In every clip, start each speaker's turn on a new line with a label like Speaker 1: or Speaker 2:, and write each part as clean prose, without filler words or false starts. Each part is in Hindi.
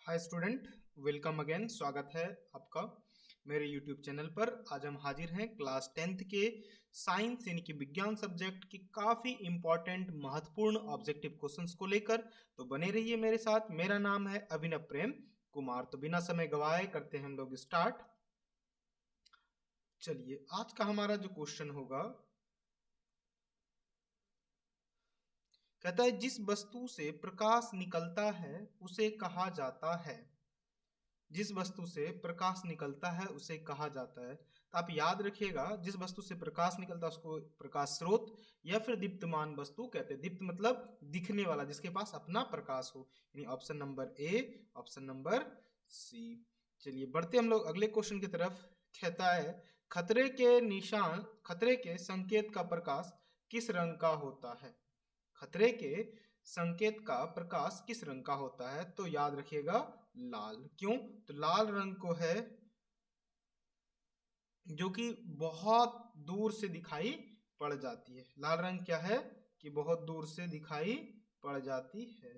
Speaker 1: Hi student, welcome again. स्वागत है आपका मेरे यूट्यूब चैनल पर। आज हम हाजिर हैं क्लास 10th के साइंस यानी कि विज्ञान सब्जेक्ट की काफ़ी इंपॉर्टेंट महत्वपूर्ण ऑब्जेक्टिव क्वेश्चंस को लेकर। तो बने रहिए मेरे साथ। मेरा नाम है अभिनव प्रेम कुमार। तो बिना समय गवाए करते हैं हम लोग स्टार्ट। चलिए, आज का हमारा जो क्वेश्चन होगा, कहता है जिस वस्तु से प्रकाश निकलता है उसे कहा जाता है। जिस वस्तु से प्रकाश निकलता है उसे कहा जाता है। तो आप याद रखिएगा, जिस वस्तु से प्रकाश निकलता है उसको प्रकाश स्रोत या फिर दीप्तमान वस्तु कहते हैं। दीप्त मतलब दिखने वाला, जिसके पास अपना प्रकाश हो, यानी option number A, option number C. चलिए बढ़ते हम लोग अगले क्वेश्चन की तरफ। कहता है खतरे के निशान, खतरे के संकेत का प्रकाश किस रंग का होता है। खतरे के संकेत का प्रकाश किस रंग का होता है? तो याद रखिएगा लाल। क्यों? तो लाल रंग को है जो कि बहुत दूर से दिखाई पड़ जाती है। लाल रंग क्या है कि बहुत दूर से दिखाई पड़ जाती है।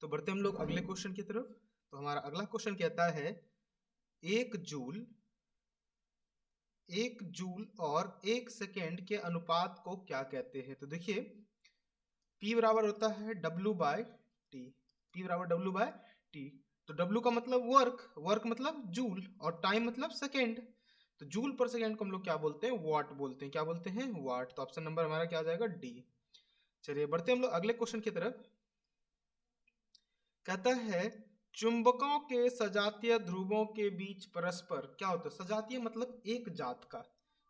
Speaker 1: तो बढ़ते हम लोग अगले क्वेश्चन की तरफ। तो हमारा अगला क्वेश्चन कहता है एक जूल, एक जूल और एक सेकेंड के अनुपात को क्या कहते हैं? तो देखिए, P बराबर होता है W बाय टी। P बराबर W बाय टी। तो W का मतलब वर्क, वर्क मतलब जूल, और टाइम मतलब सेकेंड। तो जूल पर सेकेंड को हम लोग क्या बोलते हैं? वॉट बोलते हैं। क्या बोलते हैं? वॉट। तो ऑप्शन नंबर हमारा क्या आ जाएगा? डी। चलिए बढ़ते हम लोग अगले क्वेश्चन की तरफ। कहता है चुंबकों के सजातीय ध्रुवों के बीच परस्पर क्या होता है? सजातीय मतलब एक जात का,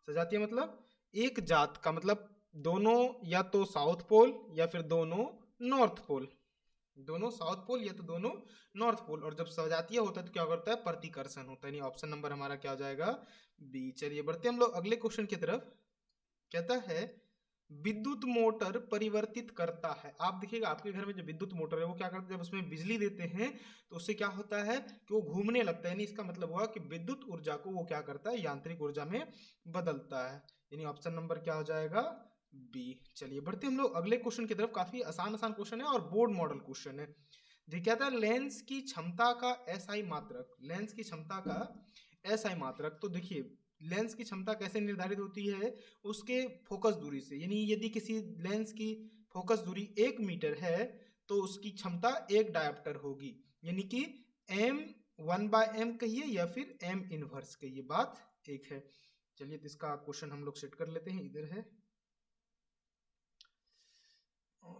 Speaker 1: सजातीय मतलब एक जात का, मतलब दोनों या तो साउथ पोल या फिर दोनों नॉर्थ पोल, दोनों साउथ पोल या तो दोनों नॉर्थ पोल। और जब सजातीय होता है तो क्या करता है? प्रतिकर्षण होता है। ऑप्शन नंबर हमारा क्या हो जाएगा? बी। चलिए बढ़ते हम लोग अगले क्वेश्चन की तरफ। कहता है विद्युत मोटर परिवर्तित करता है। आप देखिएगा आपके घर में जो विद्युत मोटर है वो क्या करता है? जब उसमें बिजली देते हैं तो उससे क्या होता है कि वो घूमने लगता है। यानी इसका मतलब हुआ कि विद्युत ऊर्जा को वो क्या करता है? यांत्रिक ऊर्जा में बदलता है। यानी ऑप्शन नंबर क्या हो जाएगा? बी। चलिए बढ़ते हम लोग अगले क्वेश्चन की तरफ। काफी आसान आसान क्वेश्चन है और बोर्ड मॉडल क्वेश्चन है। देखिए कहता है लेंस की क्षमता का एसआई मात्रक, लेंस की क्षमता का एसआई मात्रक। तो देखिए लेंस की क्षमता कैसे निर्धारित होती है? उसके फोकस दूरी से। यानी यदि किसी लेंस की फोकस दूरी 1 मीटर है तो उसकी क्षमता 1 डायोप्टर होगी। यानी कि एम 1/m कहिए या फिर एम इनवर्स कहिए, बात एक है। चलिए तो इसका क्वेश्चन हम लोग सेट कर लेते हैं। इधर है,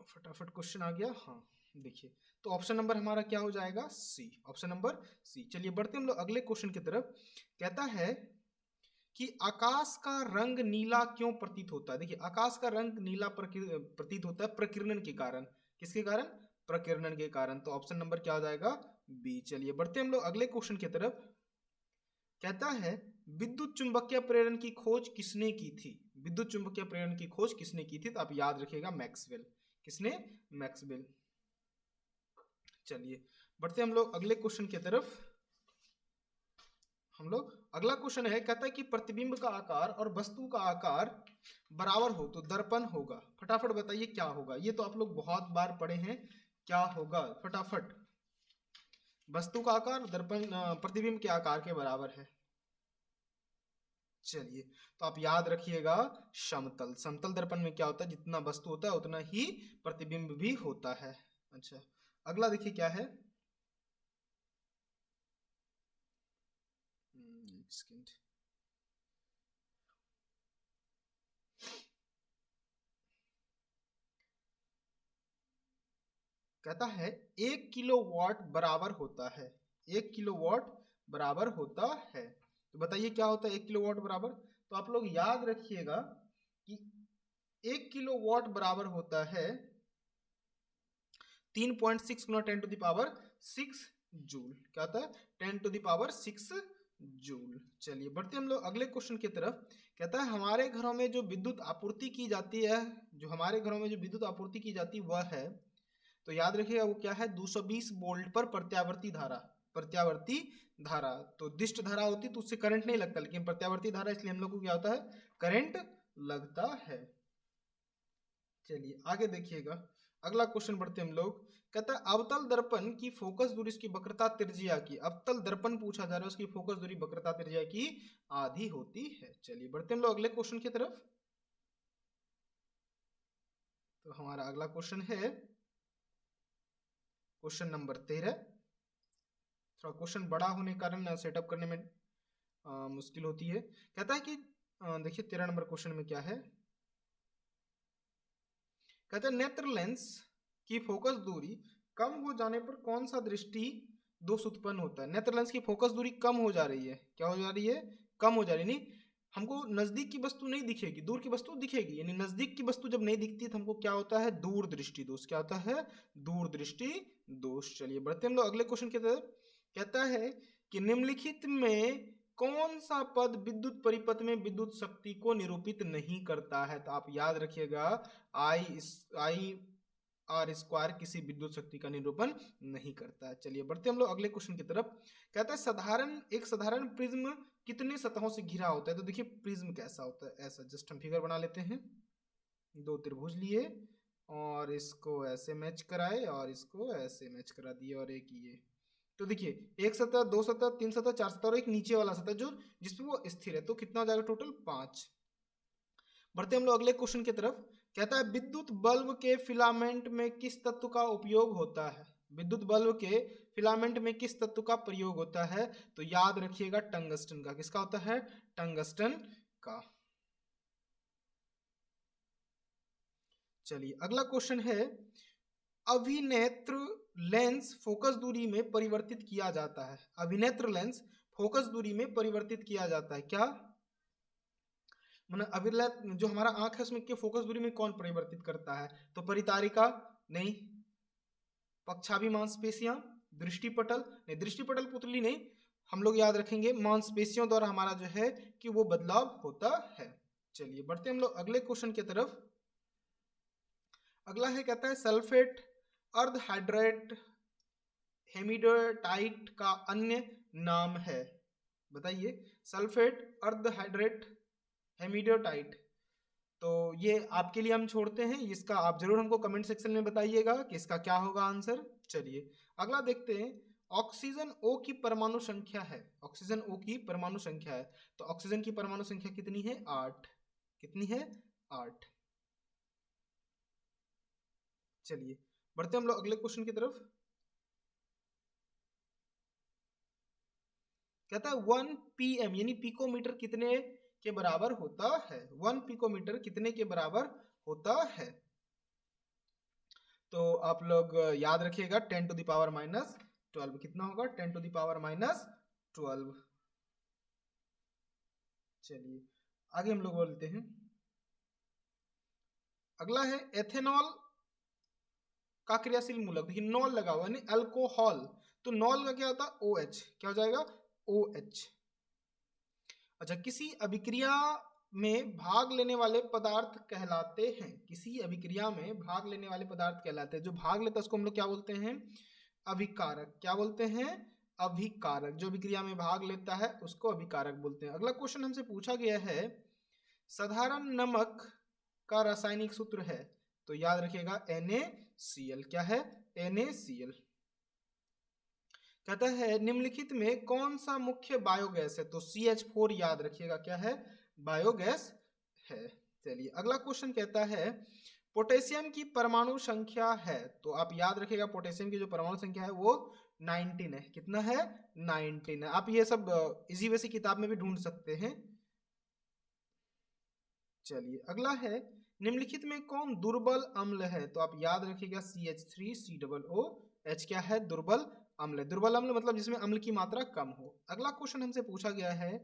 Speaker 1: फटाफट क्वेश्चन आ गया। हाँ देखिए, तो ऑप्शन नंबर हमारा क्या हो जाएगा? सी। Option number C. चलिए बढ़ते हम लोग अगले क्वेश्चन की तरफ। कहता है कि आकाश का रंग नीला क्यों प्रतीत होता है? देखिए आकाश का रंग नीला प्रतीत होता है प्रकीर्णन के कारण। किसके कारण? प्रकीर्णन के कारण। तो ऑप्शन नंबर क्या हो जाएगा? बी। चलिए बढ़ते हम लोग अगले क्वेश्चन की तरफ। कहता है विद्युत चुंबकीय प्रेरण की खोज किसने की थी? विद्युत चुंबकीय प्रेरण की खोज किसने की थी? तो आप याद रखिएगा मैक्सवेल। किसने? मैक्सवेल। चलिए बढ़ते हम लोग अगले क्वेश्चन की तरफ। हम लोग अगला क्वेश्चन है, कहता है कि प्रतिबिंब का आकार और वस्तु का आकार बराबर हो तो दर्पण होगा। फटाफट बताइए क्या होगा? ये तो आप लोग बहुत बार पढ़े हैं। क्या होगा? फटाफट। वस्तु का आकार दर्पण प्रतिबिंब के आकार के बराबर है। चलिए तो आप याद रखिएगा समतल। समतल दर्पण में क्या होता है? जितना वस्तु होता है उतना ही प्रतिबिंब भी होता है। अच्छा, अगला देखिए क्या है। एक सेकंड। कहता है 1 किलोवाट बराबर होता है, 1 किलोवाट बराबर होता है। तो बताइए क्या होता है 1 किलोवाट बराबर? तो आप लोग याद रखिएगा कि 1 किलोवाट बराबर होता है 3.6 गुना 10⁻6 जूल। क्या होता है? 10⁻6 जूल। चलिए बढ़ते हम लोग अगले क्वेश्चन की तरफ। कहता है हमारे घरों में जो विद्युत आपूर्ति की जाती है, जो हमारे घरों में जो विद्युत आपूर्ति की जाती है वह है, तो याद रखिएगा वो क्या है? 220 वोल्ट पर प्रत्यावर्ती धारा। प्रत्यावर्ती धारा तो दिष्ट धारा होती तो उससे करंट नहीं लगता, लेकिन प्रत्यावर्ती धारा इसलिए हम लोग को क्या होता है? करंट लगता है। चलिए आगे देखिएगा। अगला क्वेश्चन बढ़ते हम लोग। कहता है अवतल दर्पण की फोकस दूरी उसकी वक्रता त्रिज्या की, अवतल दर्पण पूछा जा रहा है, उसकी फोकस दूरी वक्रता त्रिज्या की आधी होती है। चलिए बढ़ते हम लोग अगले क्वेश्चन की तरफ। तो हमारा अगला क्वेश्चन है क्वेश्चन नंबर 13। थोड़ा क्वेश्चन बड़ा होने के कारण सेटअप करने में मुश्किल होती है। कहता है कि देखिए 13 नंबर क्वेश्चन में क्या है। कहता है नेत्र लेंस की फोकस दूरी कम हो जाने पर कौन सा दृष्टि दोष उत्पन्न होता है। नेत्र लेंस की फोकस दूरी कम हो जा रही है, क्या हो जा रही है, कम हो जा रही है। नहीं, हमको नजदीक की वस्तु नहीं दिखेगी, दूर की वस्तु दिखेगी, यानी नजदीक की वस्तु जब नहीं दिखती तो हमको क्या होता है, दूर दृष्टि दोष। क्या होता है, दूर दृष्टि दोष। चलिए बढ़ते हम लोग अगले क्वेश्चन की तरफ। कहता है कि निम्नलिखित में कौन सा पद विद्युत परिपथ में विद्युत शक्ति को निरूपित नहीं करता है। तो आप याद रखिएगा, आई आर स्क्वायर किसी विद्युत शक्ति का निरूपण नहीं करता है। चलिए बढ़ते हम लोग अगले क्वेश्चन की तरफ। कहता है एक साधारण प्रिज्म कितने सतहों से घिरा होता है। तो देखिए प्रिज्म कैसा होता है, ऐसा जस्ट हम फिगर बना लेते हैं। दो त्रिभुज लिए और इसको ऐसे मैच कराए और इसको ऐसे मैच करा दिए और एक ये। तो देखिए एक सतह, दो सतह, तीन सतह, चार सतह और एक नीचे वाला सतह जो जिसपे वो स्थिर है। तो कितना हो जाएगा टोटल, 5। बढ़ते हम लोग अगले क्वेश्चन की तरफ। कहता है विद्युत बल्ब के फिलामेंट में किस तत्व का उपयोग होता है। विद्युत बल्ब के फिलामेंट में किस तत्व का प्रयोग होता है। तो याद रखिएगा टंगस्टन का। किसका होता है, टंगस्टन का। चलिए अगला क्वेश्चन है अभिनेत्र लेंस फोकस दूरी में परिवर्तित किया जाता है। अभिनेत्र लेंस फोकस दूरी में परिवर्तित किया जाता है, क्या मतलब अभिलेख जो हमारा आंख है उसमें के फोकस दूरी में कौन परिवर्तित करता है। तो परितारिका नहीं, पक्षाभि मांसपेशियां, दृष्टिपटल नहीं, दृष्टिपटल पुतली नहीं, हम लोग याद रखेंगे मांसपेशियों द्वारा हमारा जो है कि वो बदलाव होता है। चलिए बढ़ते हम लोग अगले क्वेश्चन की तरफ। अगला है कहता है सल्फेट अर्ध हाइड्रेट हेमिडोटाइट का अन्य नाम है। बताइए, सल्फेट अर्ध हाइड्रेट हेमिडोटाइट। तो ये आपके लिए हम छोड़ते हैं, इसका आप जरूर हमको कमेंट सेक्शन में बताइएगा कि इसका क्या होगा आंसर। चलिए अगला देखते हैं। ऑक्सीजन O की परमाणु संख्या है, ऑक्सीजन O की परमाणु संख्या है। तो ऑक्सीजन की परमाणु संख्या कितनी है, 8। कितनी है, 8। चलिए बढ़ते हम लोग अगले क्वेश्चन की तरफ। कहता है 1 PM यानी पिकोमीटर कितने के बराबर होता है। 1 पिकोमीटर कितने के बराबर होता है। तो आप लोग याद रखिएगा 10 टू द पावर -12 कितना होगा, 10 टू द पावर -12। चलिए आगे हम लोग बोलते हैं। अगला है एथेनॉल का क्रियाशील मूलक। देखिए नॉल लगा हुआ है अल्कोहल, तो नॉल का क्या होता है, OH। क्या हो जाएगा, OH। अच्छा, किसी अभिक्रिया में भाग लेने वाले पदार्थ कहलाते हैं, किसी अभिक्रिया में भाग लेने वाले पदार्थ कहलाते हैं। जो भाग लेता है उसको हम लोग क्या बोलते हैं, अभिकारक। क्या बोलते हैं, अभिकारक। जो अभिक्रिया में भाग लेता है उसको अभिकारक बोलते हैं। अगला क्वेश्चन हमसे पूछा गया है साधारण नमक का रासायनिक सूत्र है। तो याद रखिएगा NaCl। क्या है, NaCl। कहता है निम्नलिखित में कौन सा मुख्य बायोगैस है। तो CH4 याद रखिएगा क्या है, बायोगैस है। चलिए अगला क्वेश्चन कहता है पोटेशियम की परमाणु संख्या है। तो आप याद रखिएगा पोटेशियम की जो परमाणु संख्या है वो 19 है। कितना है, 19 है। आप ये सब इजी वे से किताब में भी ढूंढ सकते हैं। चलिए अगला है निम्नलिखित में कौन दुर्बल अम्ल है। तो आप याद रखिएगा CH3COOH क्या है, दुर्बल अम्ल है। दुर्बल अम्ल मतलब जिसमें अम्ल की मात्रा कम हो। अगला क्वेश्चन हमसे पूछा गया है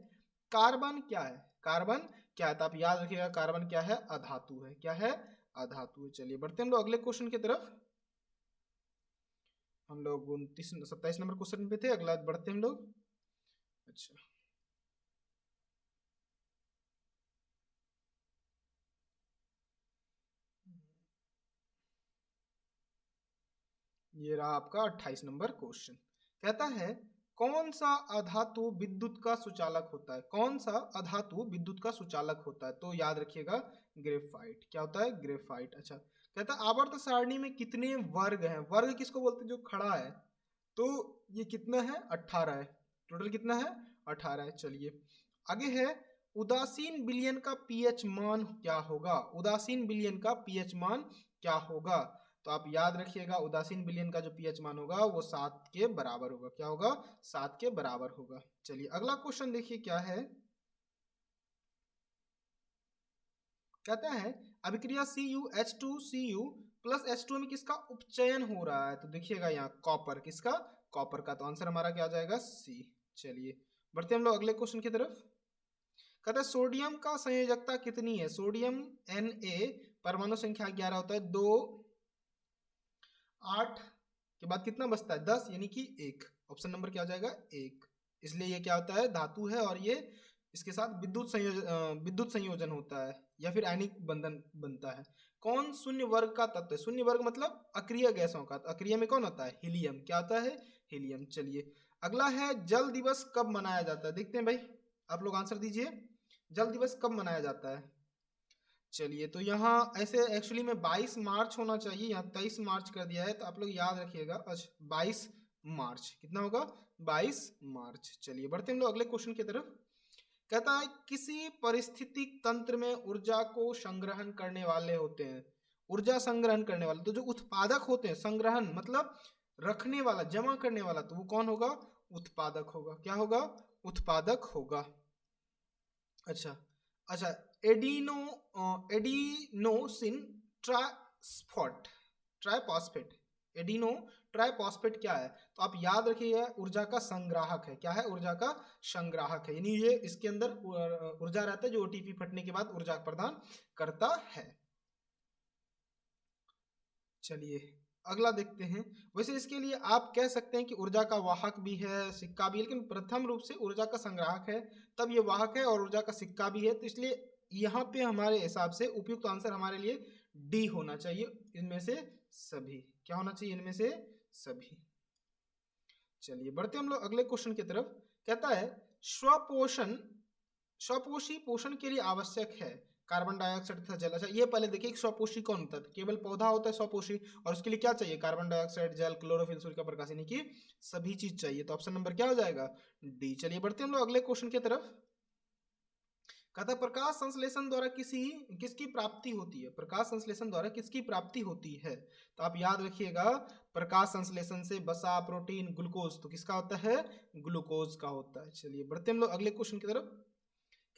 Speaker 1: कार्बन क्या है, कार्बन क्या है। तो आप याद रखिएगा कार्बन क्या है, अधातु है। क्या है, अधातु है। चलिए बढ़ते हम लोग अगले क्वेश्चन की तरफ। हम लोग 27 नंबर क्वेश्चन पे थे, अगला बढ़ते हम लोग। अच्छा, ये रहा आपका 28 नंबर क्वेश्चन। कहता है कौन सा अधातु विद्युत का सुचालक होता है? कौन सा अधातु विद्युत का सुचालक होता है? तो याद रखिएगा ग्रेफाइट। क्या होता है? ग्रेफाइट। अच्छा, कहता है आवर्त सारणी में कितने वर्ग हैं? वर्ग किसको बोलते हैं? जो खड़ा है। तो ये कितना है? 18 है। टोटल कितना है? 18 है। चलिए आगे है, उदासीन विलयन का पीएच मान क्या होगा? उदासीन विलयन का पीएच मान क्या होगा? तो आप याद रखिएगा उदासीन विलयन का जो पीएच मान होगा वो 7 के बराबर होगा। क्या होगा? 7 के बराबर होगा। चलिए अगला क्वेश्चन देखिए क्या है। कहता है अभिक्रिया CuH2Cu प्लस H2 में किसका उपचयन हो रहा है? तो देखिएगा यहाँ कॉपर। किसका? कॉपर का। तो आंसर हमारा क्या आ जाएगा? सी। चलिए बढ़ते हम लोग अगले क्वेश्चन की तरफ। कहता है सोडियम का संयोजकता कितनी है? सोडियम Na परमाणु संख्या 11 होता है। 2 8 के बाद कितना बचता है? 10, यानी कि 1। ऑप्शन नंबर क्या हो जाएगा? 1। इसलिए ये क्या होता है? धातु है और ये इसके साथ विद्युत संयोजन होता है या फिर आयनिक बंधन बनता है। कौन शून्य वर्ग का तत्व है? शून्य वर्ग मतलब अक्रिय गैसों का। अक्रिय में कौन होता है? हीलियम। क्या होता है? हीलियम। चलिए अगला है, जल दिवस कब मनाया जाता है? देखते हैं भाई, आप लोग आंसर दीजिए। जल दिवस कब मनाया जाता है? चलिए तो यहाँ ऐसे एक्चुअली में 22 मार्च होना चाहिए, यहाँ 23 मार्च कर दिया है। तो आप लोग याद रखिएगा। अच्छा 22 मार्च। कितना होगा? 22 मार्च। चलिए बढ़ते हम लोग अगले क्वेश्चन की तरफ। कहता है किसी परिस्थितिक तंत्र में ऊर्जा को संग्रहण करने वाले होते हैं। ऊर्जा संग्रहण करने वाले, तो जो उत्पादक होते हैं, संग्रहण मतलब रखने वाला, जमा करने वाला, तो वो कौन होगा? उत्पादक होगा। क्या होगा? उत्पादक होगा। अच्छा अच्छा, adeno adenosine triphosphate triphosphate adeno triphosphate क्या है? तो आप याद रखिए ऊर्जा का संग्राहक है। क्या है? ऊर्जा का संग्राहक है, यानी ये इसके अंदर ऊर्जा रहता है जो ओटीपी फटने के बाद ऊर्जा प्रदान करता है। चलिए अगला देखते हैं। वैसे इसके लिए आप कह सकते हैं कि ऊर्जा का वाहक भी है, सिक्का भी है, लेकिन प्रथम रूप से ऊर्जा का संग्राहक है, तब ये वाहक है और ऊर्जा का सिक्का भी है। तो इसलिए यहाँ पे हमारे हिसाब से उपयुक्त आंसर हमारे लिए डी होना चाहिए। इनमें से सभी। क्या होना चाहिए? इनमें से सभी। चलिए बढ़ते हम लोग अगले क्वेश्चन की तरफ। कहता है स्वपोषण स्वपोषी पोषण के लिए आवश्यक है कार्बन डाइऑक्साइड तथा जल। अच्छा ये पहले देखिए स्वपोषी कौन होता है? केवल पौधा होता है स्वपोषी, और उसके लिए क्या चाहिए? कार्बन डाइऑक्साइड, जल, क्लोरोफिल, सूर्य का प्रकाश, यानी कि सभी चीज चाहिए। तो ऑप्शन नंबर क्या हो जाएगा? डी। चलिए बढ़ते हम लोग अगले क्वेश्चन की तरफ। कहता प्रकाश संश्लेषण द्वारा किसकी प्राप्ति होती है? प्रकाश संश्लेषण द्वारा किसकी प्राप्ति होती है? तो आप याद रखिएगा प्रकाश संश्लेषण से वसा, प्रोटीन, ग्लूकोज, तो किसका होता है? ग्लूकोज का होता है। चलिए बढ़ते हम लोग अगले क्वेश्चन की तरफ।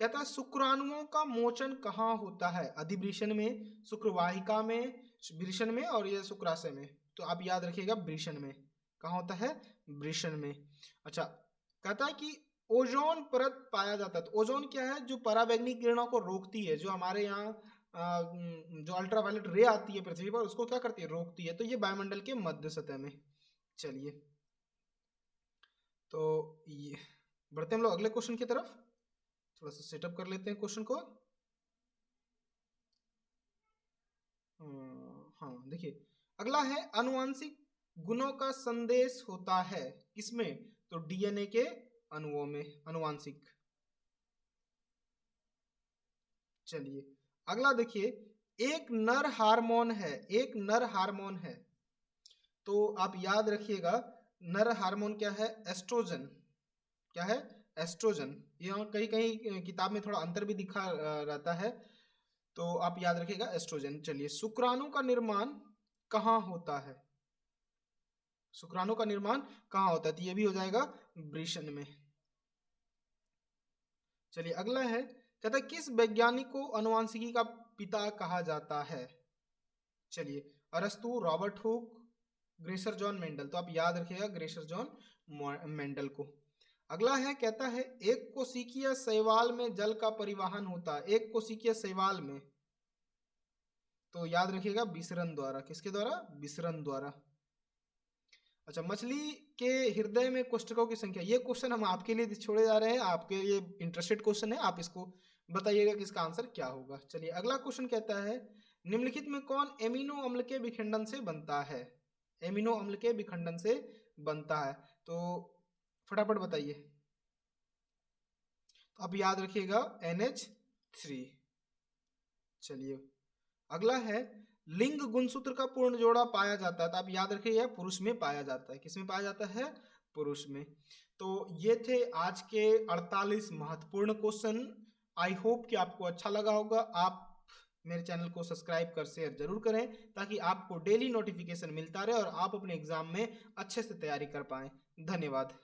Speaker 1: कहता है शुक्राणुओं का मोचन कहाँ होता है? अधिवृषण में, शुक्रवाहिका में, वृषण में, और ये शुक्राशय में। तो आप याद रखिएगा वृषण में। कहाँ होता है? वृषण में। अच्छा कहता है कि ओजोन परत पाया जाता है। तो ओजोन क्या है? जो पराबैंगनी किरणों को रोकती है, जो हमारे यहाँ जो अल्ट्रावायलेट रे आती है पृथ्वी पर, उसको क्या करती है? रोकती है। तो ये वायुमंडल के मध्य सतह में। चलिए तो ये बढ़ते हम लोग अगले क्वेश्चन की तरफ। थोड़ा सा सेटअप कर लेते हैं क्वेश्चन को। हाँ देखिए अगला है, अनुवांशिक गुणों का संदेश होता है किसमें? तो डीएनए के अणुओं में, अनुवांशिक। चलिए अगला देखिए, एक नर हार्मोन है, एक नर हार्मोन है। तो आप याद रखिएगा नर हार्मोन क्या है? एस्ट्रोजन। क्या है? एस्ट्रोजन। यहाँ कहीं कहीं किताब में थोड़ा अंतर भी दिखा रहता है, तो आप याद रखिएगा एस्ट्रोजन। चलिए शुक्राणु का निर्माण कहाँ होता है? शुक्राणु का निर्माण कहाँ होता है? तो ये भी हो जाएगा वृषण में। चलिए अगला है, कहता है किस वैज्ञानिक को अनुवांशिकी का पिता कहा जाता है? चलिए अरस्तु, रॉबर्ट हुक, ग्रेसर जॉन मेंडल। तो आप याद रखिएगा ग्रेसर जॉन मेंडल को। अगला है, कहता है एक कोशिकीय शैवाल में जल का परिवहन होता है। एक कोशिकीय शैवाल में, तो याद रखिएगा विसरण द्वारा। किसके द्वारा? विसरण द्वारा। अच्छा मछली के हृदय में कोष्ठकों की संख्या, ये क्वेश्चन हम आपके लिए छोड़े जा रहे हैं, आपके लिए इंटरेस्टेड क्वेश्चन है, आप इसको बताइएगा कि इसका आंसर क्या होगा। चलिए अगला क्वेश्चन कहता है निम्नलिखित में कौन एमिनो अम्ल के विखंडन से बनता है? एमिनो अम्ल के विखंडन से बनता है। तो फटाफट बताइए। तो अब याद रखिएगा NH3। चलिए अगला है, लिंग गुणसूत्र का पूर्ण जोड़ा पाया जाता है, तो आप याद रखिए यह पुरुष में पाया जाता है। किसमें पाया जाता है? पुरुष में। तो ये थे आज के 48 महत्वपूर्ण क्वेश्चन। आई होप कि आपको अच्छा लगा होगा। आप मेरे चैनल को सब्सक्राइब कर शेयर जरूर करें ताकि आपको डेली नोटिफिकेशन मिलता रहे और आप अपने एग्जाम में अच्छे से तैयारी कर पाएं। धन्यवाद।